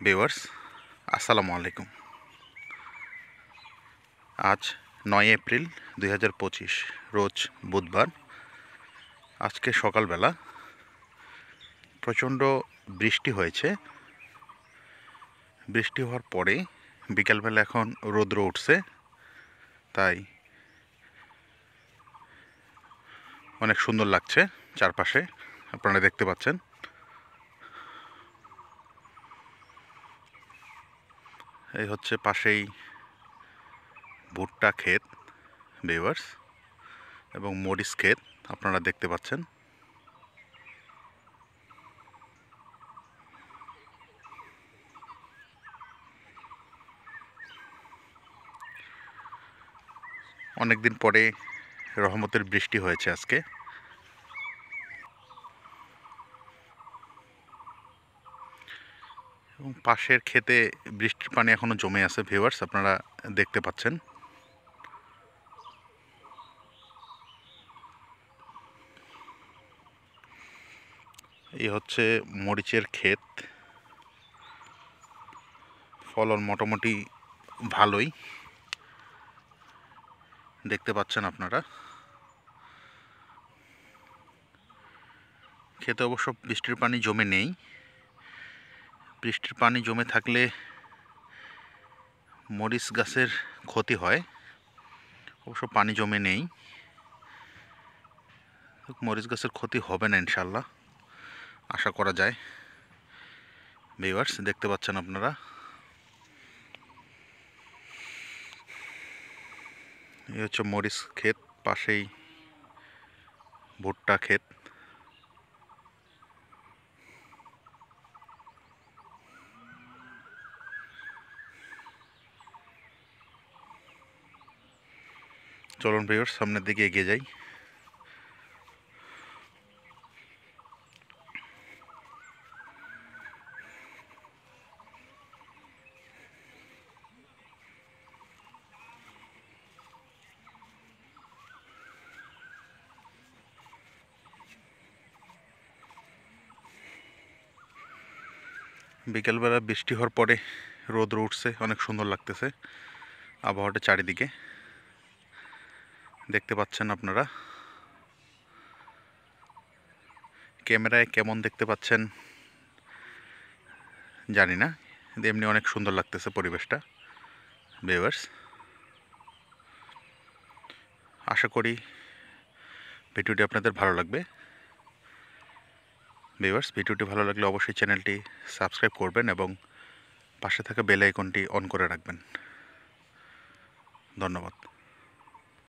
Viewers আসসালামু আলাইকুম। আজ 9 এপ্রিল 2025 রোজ বুধবার। আজকে সকালবেলা প্রচণ্ড বৃষ্টি হয়েছে। বৃষ্টি হওয়ার পরে বিকালবেলা এখন রৌদ্র উঠছে, তাই অনেক সুন্দর লাগছে চারপাশে, আপনারা দেখতে পাচ্ছেন। এই হচ্ছে পাশেই ভুট্টা ক্ষেত ভিউয়ার্স, এবং মরিচ ক্ষেত আপনারা দেখতে পাচ্ছেন। অনেকদিন পরে রহমতের বৃষ্টি হয়েছে আজকে। এবং পাশের ক্ষেতে বৃষ্টির পানি এখনো জমে আছে ভিউয়ার্স, আপনারা দেখতে পাচ্ছেন। এই হচ্ছে মরিচের ক্ষেত, ফলন মোটামুটি ভালোই দেখতে পাচ্ছেন আপনারা। ক্ষেতে অবশ্য বৃষ্টির পানি জমে নেই। বৃষ্টির পানি জমে থাকলে মরিচ গাছের ক্ষতি হয়, অবশ্য পানি জমে নেই। মরিচ গাছের ক্ষতি হবে না ইনশাল্লাহ, আশা করা যায়। ভিউয়ার্স দেখতে পাচ্ছেন আপনারা, এই হচ্ছে মরিচ ক্ষেত, পাশেই ভুট্টা ক্ষেত। চলুন ভিউয়ার্স সামনের দিকে এগিয়ে যাই। বিকেলবেলা বৃষ্টি হওয়ার পরে রোদ উঠছে, অনেক সুন্দর লাগতেছে আবহাওয়াটা চারিদিকে দেখতে পাচ্ছেন আপনারা। ক্যামেরায় কেমন দেখতে পাচ্ছেন জানি না, এমনি অনেক সুন্দর লাগতেছে পরিবেশটা ভিউয়ার্স। আশা করি ভিডিওটি আপনাদের ভালো লাগবে। ভিউয়ার্স ভিডিওটি ভালো লাগলে অবশ্যই চ্যানেলটি সাবস্ক্রাইব করবেন এবং পাশে থাকা বেল আইকনটি অন করে রাখবেন। ধন্যবাদ।